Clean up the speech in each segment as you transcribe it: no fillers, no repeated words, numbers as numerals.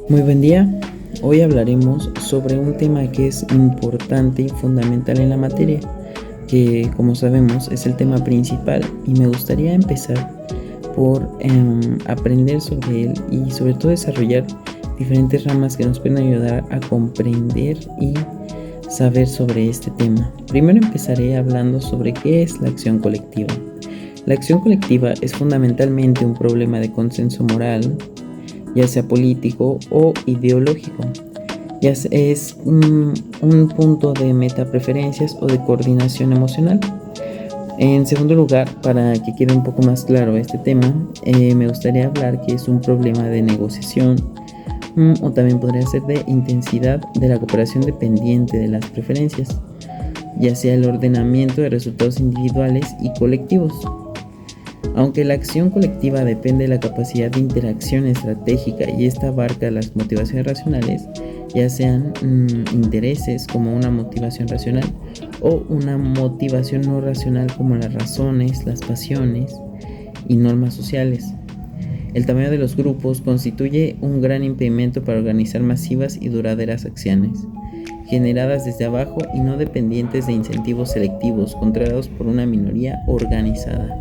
Muy buen día. Hoy hablaremos sobre un tema que es importante y fundamental en la materia, que como sabemos es el tema principal y me gustaría empezar por aprender sobre él y sobre todo desarrollar diferentes ramas que nos pueden ayudar a comprender y saber sobre este tema. Primero empezaré hablando sobre qué es la acción colectiva. La acción colectiva es fundamentalmente un problema de consenso moral, ya sea político o ideológico. Ya es un punto de metapreferencias o de coordinación emocional. En segundo lugar, para que quede un poco más claro este tema, me gustaría hablar que es un problema de negociación o también podría ser de intensidad de la cooperación dependiente de las preferencias, ya sea el ordenamiento de resultados individuales y colectivos. Aunque la acción colectiva depende de la capacidad de interacción estratégica y esta abarca las motivaciones racionales, ya sean intereses como una motivación racional o una motivación no racional como las razones, las pasiones y normas sociales. El tamaño de los grupos constituye un gran impedimento para organizar masivas y duraderas acciones, generadas desde abajo y no dependientes de incentivos selectivos controlados por una minoría organizada.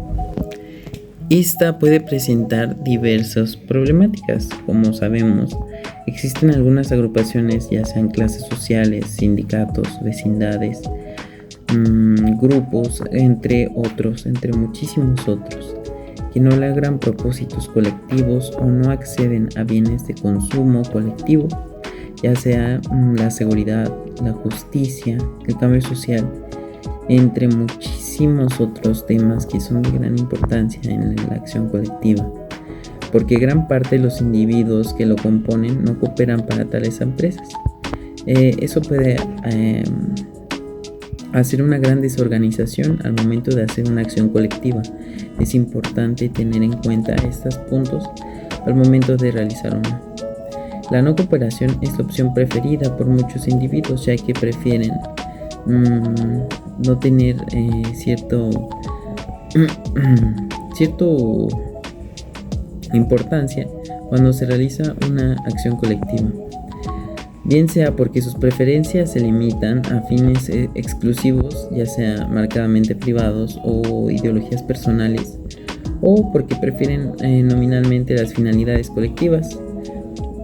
Esta puede presentar diversas problemáticas. Como sabemos, existen algunas agrupaciones, ya sean clases sociales, sindicatos, vecindades, grupos, entre otros, entre muchísimos otros, que no logran propósitos colectivos o no acceden a bienes de consumo colectivo, ya sea la seguridad, la justicia, el cambio social, entre muchísimos otros temas que son de gran importancia en la acción colectiva, porque gran parte de los individuos que lo componen no cooperan para tales empresas. Eso puede hacer una gran desorganización al momento de hacer una acción colectiva. Es importante tener en cuenta estos puntos al momento de realizar una. La no cooperación es la opción preferida por muchos individuos, ya que prefieren no tener cierto importancia cuando se realiza una acción colectiva, bien sea porque sus preferencias se limitan a fines exclusivos, ya sea marcadamente privados o ideologías personales, o porque prefieren nominalmente las finalidades colectivas,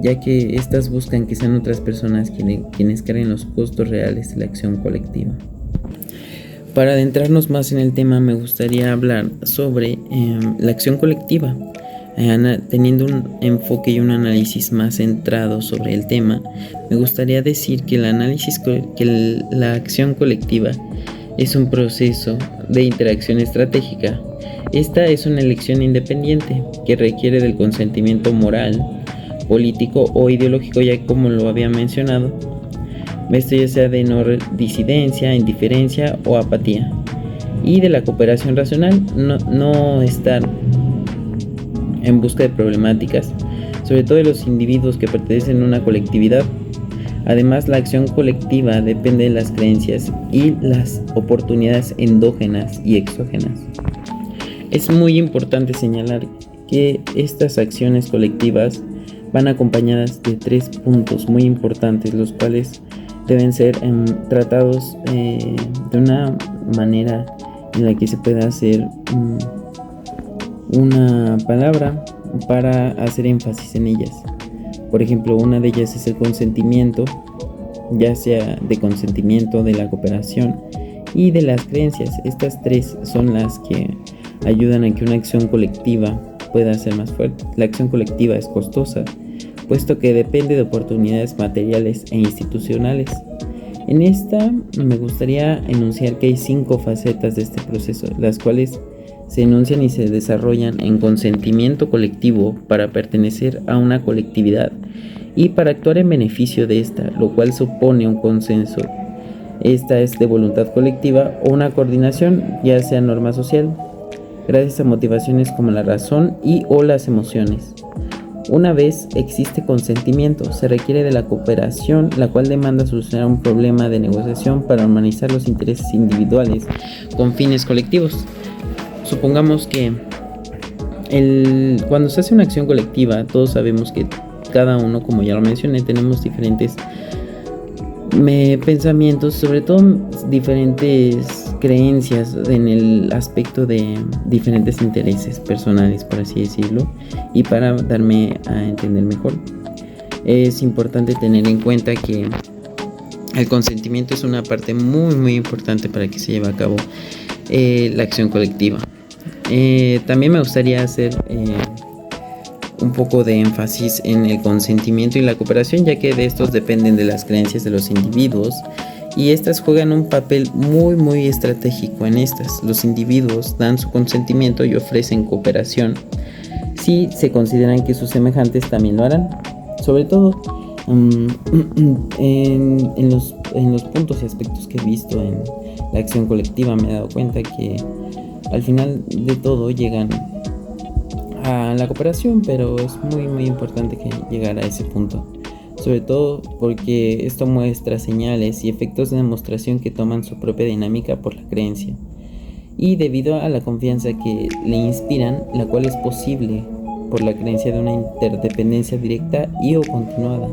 ya que estas buscan que sean otras personas quienes carguen los costos reales de la acción colectiva. Para adentrarnos más en el tema, me gustaría hablar sobre la acción colectiva. Teniendo un enfoque y un análisis más centrado sobre el tema, me gustaría decir que la acción colectiva es un proceso de interacción estratégica. Esta es una elección independiente que requiere del consentimiento moral, político o ideológico, ya como lo había mencionado. Esto ya sea de no disidencia, indiferencia o apatía, y de la cooperación racional, no estar en busca de problemáticas, sobre todo de los individuos que pertenecen a una colectividad. Además, la acción colectiva depende de las creencias y las oportunidades endógenas y exógenas. Es muy importante señalar que estas acciones colectivas van acompañadas de 3 puntos muy importantes, los cuales deben ser tratados de una manera en la que se pueda hacer una palabra para hacer énfasis en ellas. Por ejemplo, una de ellas es el consentimiento, ya sea de consentimiento, de la cooperación y de las creencias. Estas 3 son las que ayudan a que una acción colectiva pueda ser más fuerte. La acción colectiva es costosa, puesto que depende de oportunidades materiales e institucionales. En esta me gustaría enunciar que hay 5 facetas de este proceso, las cuales se enuncian y se desarrollan en consentimiento colectivo para pertenecer a una colectividad y para actuar en beneficio de esta, lo cual supone un consenso. Esta es de voluntad colectiva o una coordinación, ya sea norma social, gracias a motivaciones como la razón y o las emociones. Una vez existe consentimiento, se requiere de la cooperación, la cual demanda solucionar un problema de negociación para humanizar los intereses individuales con fines colectivos. Supongamos que cuando se hace una acción colectiva, todos sabemos que cada uno, como ya lo mencioné, tenemos diferentes pensamientos, sobre todo diferentes creencias en el aspecto de diferentes intereses personales, por así decirlo, y para darme a entender mejor, es importante tener en cuenta que el consentimiento es una parte muy muy importante para que se lleve a cabo la acción colectiva. También me gustaría hacer un poco de énfasis en el consentimiento y la cooperación, ya que de estos dependen de las creencias de los individuos y estas juegan un papel muy muy estratégico en estas. Los individuos dan su consentimiento y ofrecen cooperación si se consideran que sus semejantes también lo harán. Sobre todo en los puntos y aspectos que he visto en la acción colectiva, me he dado cuenta que al final de todo llegan a la cooperación, pero es muy muy importante que llegar a ese punto, sobre todo porque esto muestra señales y efectos de demostración que toman su propia dinámica por la creencia y debido a la confianza que le inspiran, la cual es posible por la creencia de una interdependencia directa y o continuada.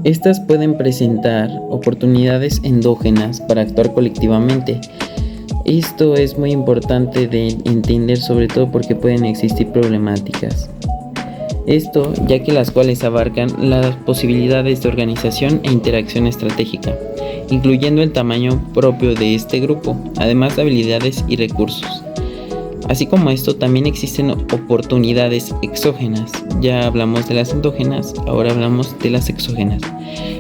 Estas pueden presentar oportunidades endógenas para actuar colectivamente. Esto es muy importante de entender, sobre todo porque pueden existir problemáticas. Esto ya que las cuales abarcan las posibilidades de organización e interacción estratégica, incluyendo el tamaño propio de este grupo, además de habilidades y recursos. Así como esto, también existen oportunidades exógenas. Ya hablamos de las endógenas, ahora hablamos de las exógenas,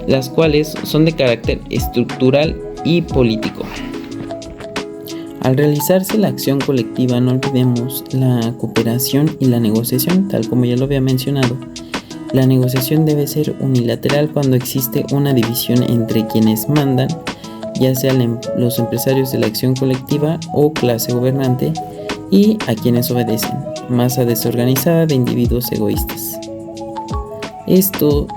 las cuales son de carácter estructural y político. Al realizarse la acción colectiva, no olvidemos la cooperación y la negociación, tal como ya lo había mencionado. La negociación debe ser unilateral cuando existe una división entre quienes mandan, ya sean los empresarios de la acción colectiva o clase gobernante, y a quienes obedecen, masa desorganizada de individuos egoístas.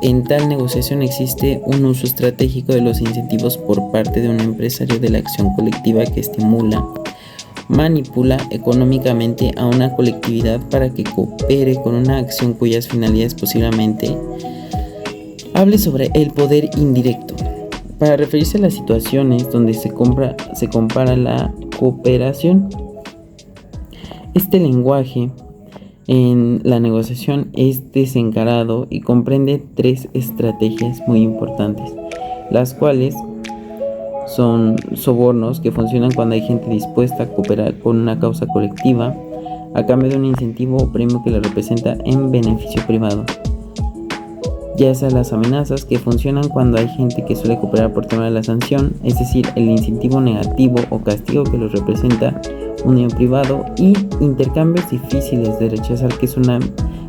En tal negociación existe un uso estratégico de los incentivos por parte de un empresario de la acción colectiva que estimula, manipula económicamente a una colectividad para que coopere con una acción cuyas finalidades posiblemente hable sobre el poder indirecto. Para referirse a las situaciones donde se compara la cooperación, este lenguaje en la negociación es desencarado y comprende 3 estrategias muy importantes, las cuales son sobornos, que funcionan cuando hay gente dispuesta a cooperar con una causa colectiva a cambio de un incentivo o premio que la representa en beneficio privado. Ya sea las amenazas, que funcionan cuando hay gente que suele cooperar por tema de la sanción, es decir, el incentivo negativo o castigo que los representa un bien privado, y intercambios difíciles de rechazar, que es una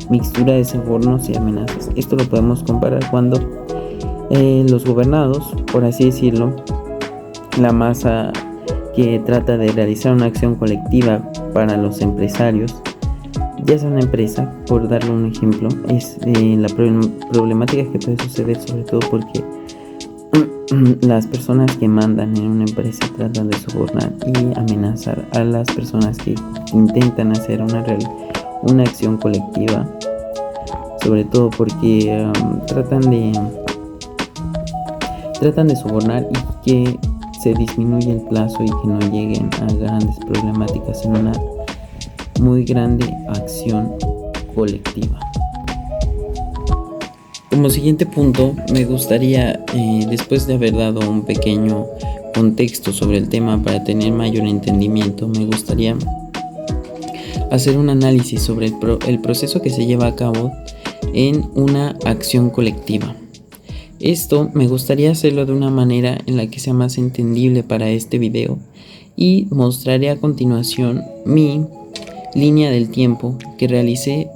mixtura de sobornos y amenazas. Esto lo podemos comparar cuando los gobernados, por así decirlo, la masa que trata de realizar una acción colectiva para los empresarios, ya sea una empresa, por darle un ejemplo, es la problemática que puede suceder, sobre todo porque las personas que mandan en una empresa tratan de sobornar y amenazar a las personas que intentan hacer una acción colectiva, sobre todo porque tratan de sobornar y que se disminuya el plazo y que no lleguen a grandes problemáticas en una muy grande acción colectiva. Como siguiente punto, me gustaría, después de haber dado un pequeño contexto sobre el tema para tener mayor entendimiento, me gustaría hacer un análisis sobre el proceso que se lleva a cabo en una acción colectiva. Esto me gustaría hacerlo de una manera en la que sea más entendible para este video, y mostraré a continuación mi línea del tiempo que realicé,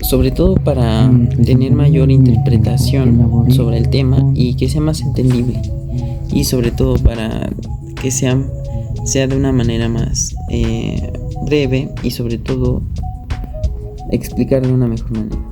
sobre todo para tener mayor interpretación sobre el tema y que sea más entendible, y sobre todo para que sea de una manera más breve, y sobre todo explicar de una mejor manera.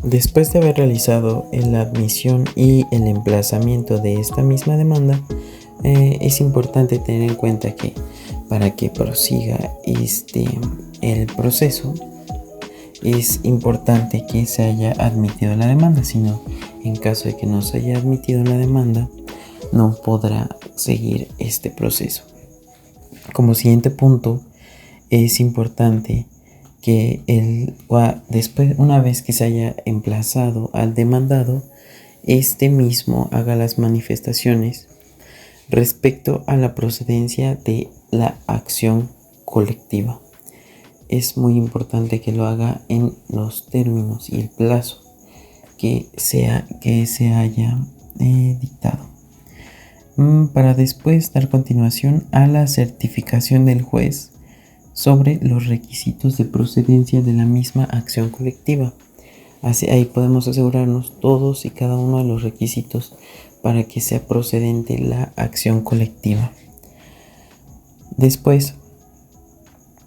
Después de haber realizado la admisión y el emplazamiento de esta misma demanda, es importante tener en cuenta que para que prosiga el proceso, es importante que se haya admitido la demanda, sino en caso de que no se haya admitido la demanda, no podrá seguir este proceso. Como siguiente punto, es importante que después, una vez que se haya emplazado al demandado, este mismo haga las manifestaciones respecto a la procedencia de la acción colectiva. Es muy importante que lo haga en los términos y el plazo que se haya dictado, para después dar continuación a la certificación del juez sobre los requisitos de procedencia de la misma acción colectiva. Así, ahí podemos asegurarnos todos y cada uno de los requisitos para que sea procedente la acción colectiva. Después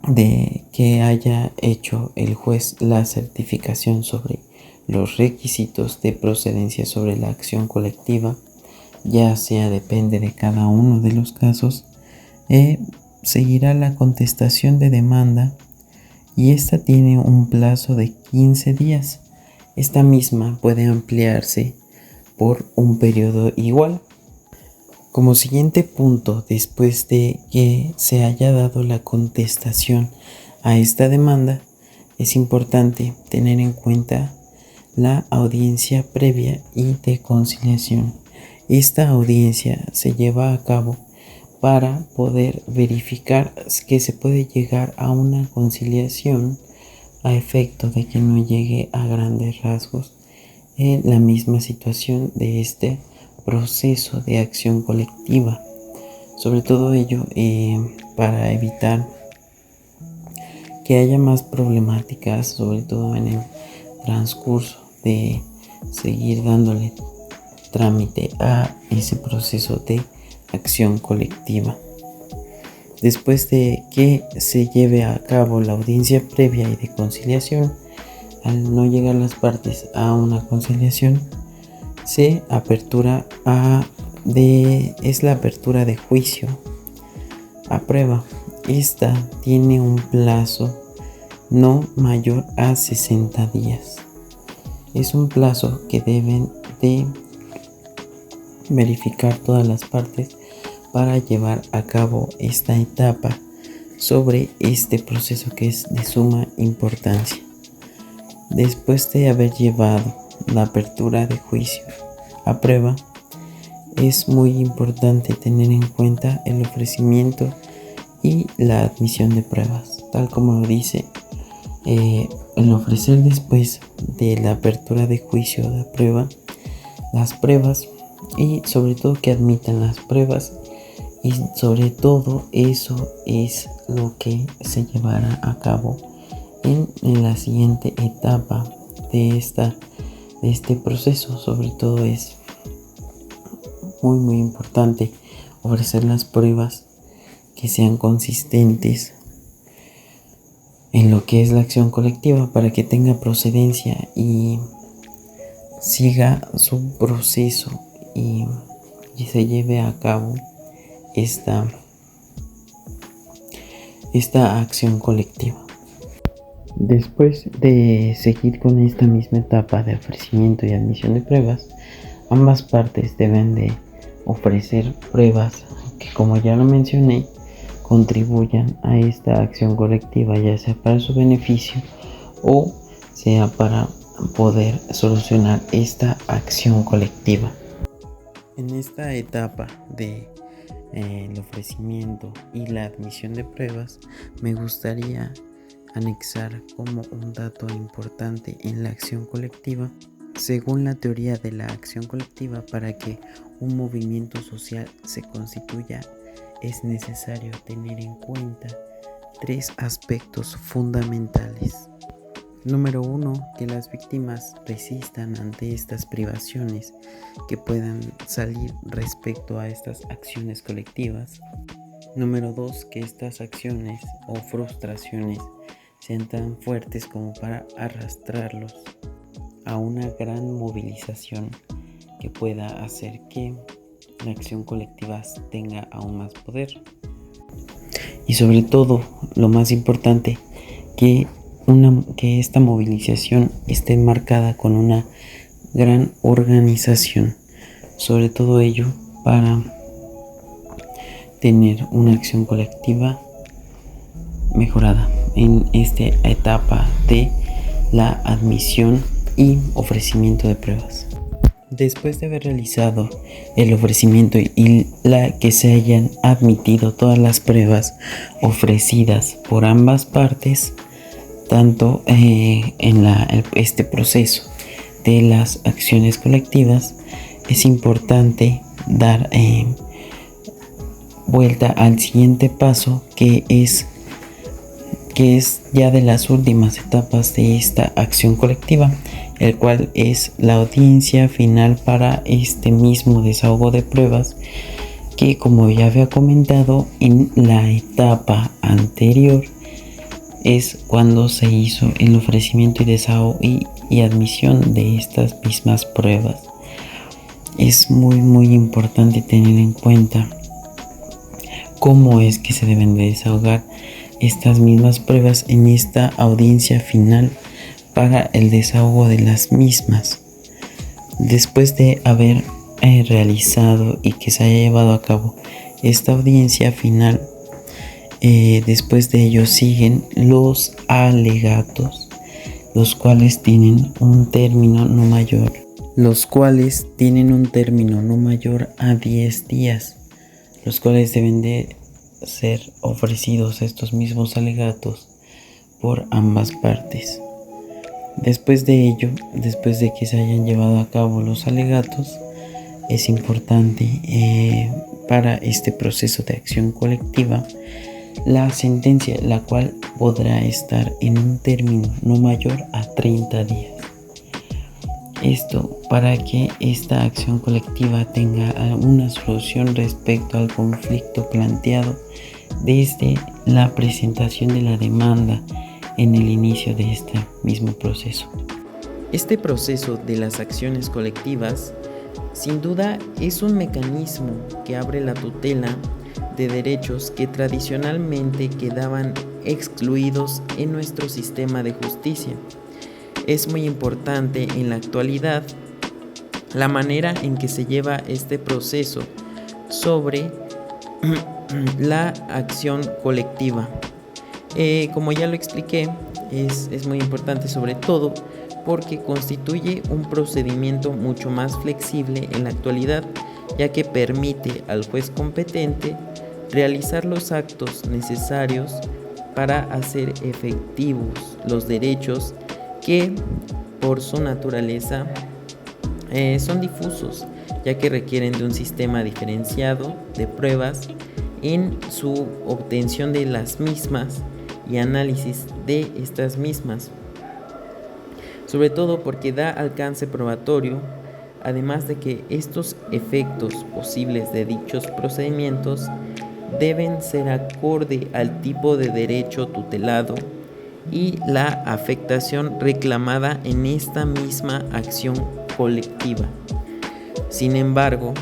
de que haya hecho el juez la certificación sobre los requisitos de procedencia sobre la acción colectiva, ya sea depende de cada uno de los casos, seguirá la contestación de demanda, y esta tiene un plazo de 15 días. Esta misma puede ampliarse por un periodo igual. Como siguiente punto, después de que se haya dado la contestación a esta demanda, es importante tener en cuenta la audiencia previa y de conciliación. Esta audiencia se lleva a cabo para poder verificar que se puede llegar a una conciliación a efecto de que no llegue a grandes rasgos en la misma situación de este proceso de acción colectiva. Sobre todo ello para evitar que haya más problemáticas, sobre todo en el transcurso de seguir dándole trámite a ese proceso de acción colectiva. Después de que se lleve a cabo la audiencia previa y de conciliación, al no llegar las partes a una conciliación, es la apertura de juicio a prueba. Esta tiene un plazo no mayor a 60 días. Es un plazo que deben de verificar todas las partes para llevar a cabo esta etapa sobre este proceso que es de suma importancia. Después de haber llevado la apertura de juicio a prueba, es muy importante tener en cuenta el ofrecimiento y la admisión de pruebas, tal como lo dice el ofrecer después de la apertura de juicio de prueba las pruebas, y sobre todo que admitan las pruebas, y sobre todo eso es lo que se llevará a cabo en la siguiente etapa de este proceso. Sobre todo es muy importante ofrecer las pruebas que sean consistentes en lo que es la acción colectiva para que tenga procedencia y siga su proceso y se lleve a cabo esta acción colectiva. Después de seguir con esta misma etapa de ofrecimiento y admisión de pruebas, ambas partes deben de ofrecer pruebas que, como ya lo mencioné, contribuyan a esta acción colectiva, ya sea para su beneficio o sea para poder solucionar esta acción colectiva. En esta etapa de el ofrecimiento y la admisión de pruebas, me gustaría anexar como un dato importante en la acción colectiva. Según la teoría de la acción colectiva, para que un movimiento social se constituya, es necesario tener en cuenta 3 aspectos fundamentales. Número 1, que las víctimas resistan ante estas privaciones que puedan salir respecto a estas acciones colectivas. Número 2, que estas acciones o frustraciones sean tan fuertes como para arrastrarlos a una gran movilización que pueda hacer que la acción colectiva tenga aún más poder. Y sobre todo, lo más importante, que esta movilización esté marcada con una gran organización, sobre todo ello para tener una acción colectiva mejorada en esta etapa de la admisión y ofrecimiento de pruebas. Después de haber realizado el ofrecimiento y que se hayan admitido todas las pruebas ofrecidas por ambas partes, tanto en este proceso de las acciones colectivas, es importante dar vuelta al siguiente paso, que es ya de las últimas etapas de esta acción colectiva, el cual es la audiencia final para este mismo desahogo de pruebas, que, como ya había comentado en la etapa anterior, es cuando se hizo el ofrecimiento y desahogo y admisión de estas mismas pruebas. Es muy importante tener en cuenta cómo es que se deben de desahogar estas mismas pruebas en esta audiencia final para el desahogo de las mismas. Después de haber realizado y que se haya llevado a cabo esta audiencia final, después de ello siguen los alegatos, los cuales tienen un término no mayor a 10 días, los cuales deben de ser ofrecidos estos mismos alegatos por ambas partes. Después de ello, después de que se hayan llevado a cabo los alegatos, es importante para este proceso de acción colectiva la sentencia, la cual podrá estar en un término no mayor a 30 días. Esto para que esta acción colectiva tenga una solución respecto al conflicto planteado desde la presentación de la demanda en el inicio de este mismo proceso. Este proceso de las acciones colectivas, sin duda, es un mecanismo que abre la tutela de derechos que tradicionalmente quedaban excluidos en nuestro sistema de justicia. Es muy importante en la actualidad la manera en que se lleva este proceso sobre la acción colectiva. Como ya lo expliqué, es muy importante, sobre todo porque constituye un procedimiento mucho más flexible en la actualidad, ya que permite al juez competente realizar los actos necesarios para hacer efectivos los derechos que por su naturaleza son difusos, ya que requieren de un sistema diferenciado de pruebas en su obtención de las mismas y análisis de estas mismas, sobre todo porque da alcance probatorio, además de que estos efectos posibles de dichos procedimientos deben ser acorde al tipo de derecho tutelado y la afectación reclamada en esta misma acción colectiva. Sin embargo,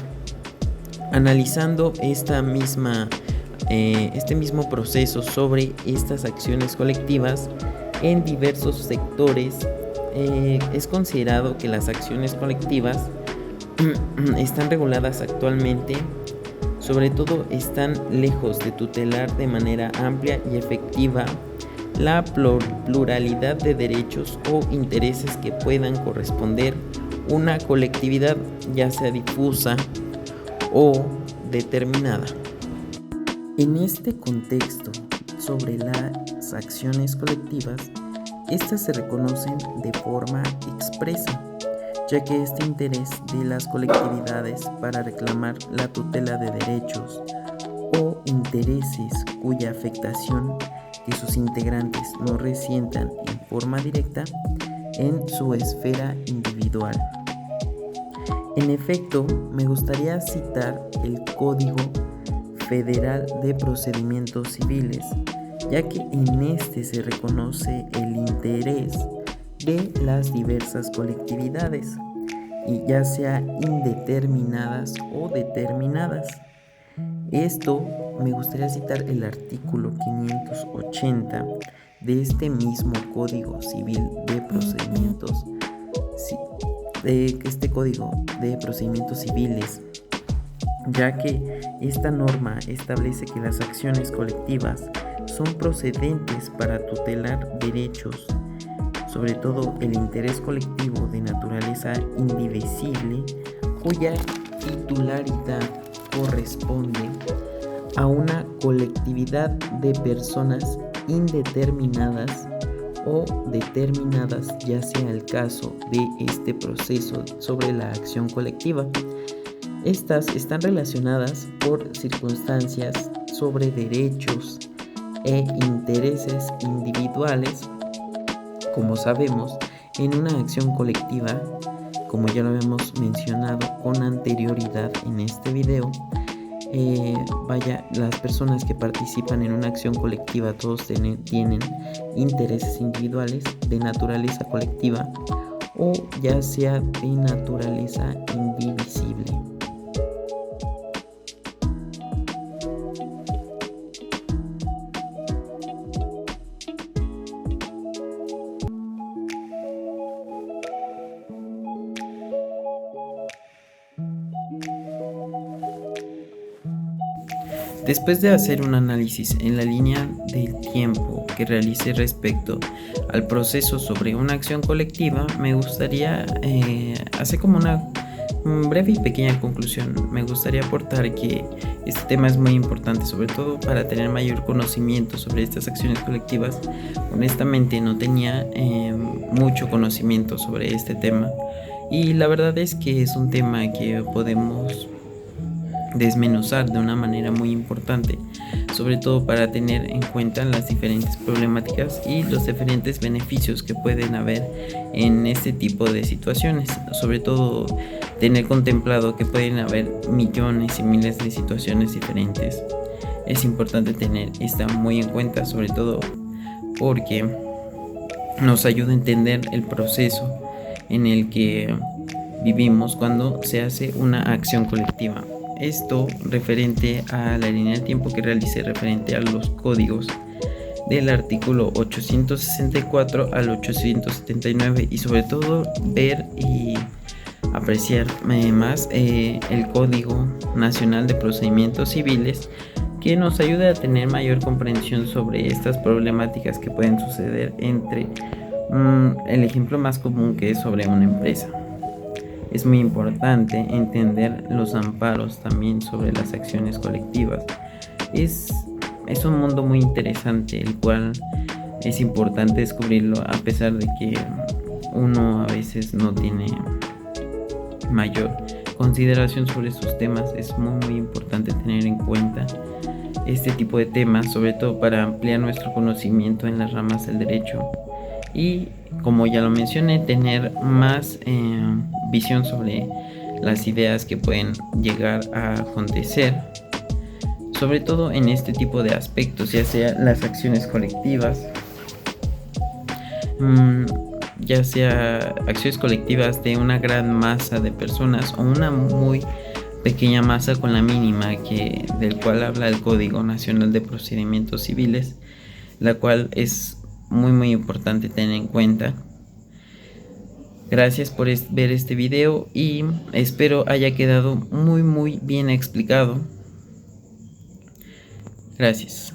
analizando este mismo proceso sobre estas acciones colectivas en diversos sectores, es considerado que las acciones colectivas están reguladas actualmente, sobre todo están lejos de tutelar de manera amplia y efectiva la pluralidad de derechos o intereses que puedan corresponder una colectividad, ya sea difusa o determinada. En este contexto sobre las acciones colectivas, estas se reconocen de forma expresa, ya que este interés de las colectividades para reclamar la tutela de derechos o intereses cuya afectación que sus integrantes no resientan en forma directa en su esfera individual. En efecto, me gustaría citar el Código Federal de Procedimientos Civiles, ya que en este se reconoce el interés de las diversas colectividades, y ya sea indeterminadas o determinadas. Esto me gustaría citar el artículo 580 de este mismo Código Civil de Procedimientos, de este Código de Procedimientos Civiles, ya que esta norma establece que las acciones colectivas son procedentes para tutelar derechos, sobre todo el interés colectivo de naturaleza indivisible, cuya titularidad corresponde a una colectividad de personas indeterminadas o determinadas, ya sea el caso de este proceso sobre la acción colectiva. Estas están relacionadas por circunstancias sobre derechos e intereses individuales. Como sabemos, en una acción colectiva, como ya lo habíamos mencionado con anterioridad en este video, las personas que participan en una acción colectiva todos tienen intereses individuales de naturaleza colectiva o ya sea de naturaleza indivisible. Después de hacer un análisis en la línea del tiempo que realicé respecto al proceso sobre una acción colectiva, me gustaría hacer como una breve y pequeña conclusión. Me gustaría aportar que este tema es muy importante, sobre todo para tener mayor conocimiento sobre estas acciones colectivas. Honestamente no tenía mucho conocimiento sobre este tema, y la verdad es que es un tema que podemos desmenuzar de una manera muy importante, sobre todo para tener en cuenta las diferentes problemáticas y los diferentes beneficios que pueden haber en este tipo de situaciones, sobre todo tener contemplado que pueden haber millones y miles de situaciones diferentes. Es importante tener esto muy en cuenta, sobre todo porque nos ayuda a entender el proceso en el que vivimos cuando se hace una acción colectiva. Esto referente a la línea de tiempo que realicé referente a los códigos del artículo 864 al 879, y sobre todo ver y apreciar más el Código Nacional de Procedimientos Civiles, que nos ayuda a tener mayor comprensión sobre estas problemáticas que pueden suceder entre el ejemplo más común, que es sobre una empresa. Es muy importante entender los amparos también sobre las acciones colectivas. Es un mundo muy interesante, el cual es importante descubrirlo, a pesar de que uno a veces no tiene mayor consideración sobre estos temas. Es muy importante tener en cuenta este tipo de temas, sobre todo para ampliar nuestro conocimiento en las ramas del derecho y, como ya lo mencioné, tener más visión sobre las ideas que pueden llegar a acontecer, sobre todo en este tipo de aspectos, ya sea las acciones colectivas, ya sea acciones colectivas de una gran masa de personas o una muy pequeña masa con la mínima del cual habla el Código Nacional de Procedimientos Civiles, la cual es muy importante tener en cuenta. Gracias por ver este video y espero haya quedado muy bien explicado. Gracias.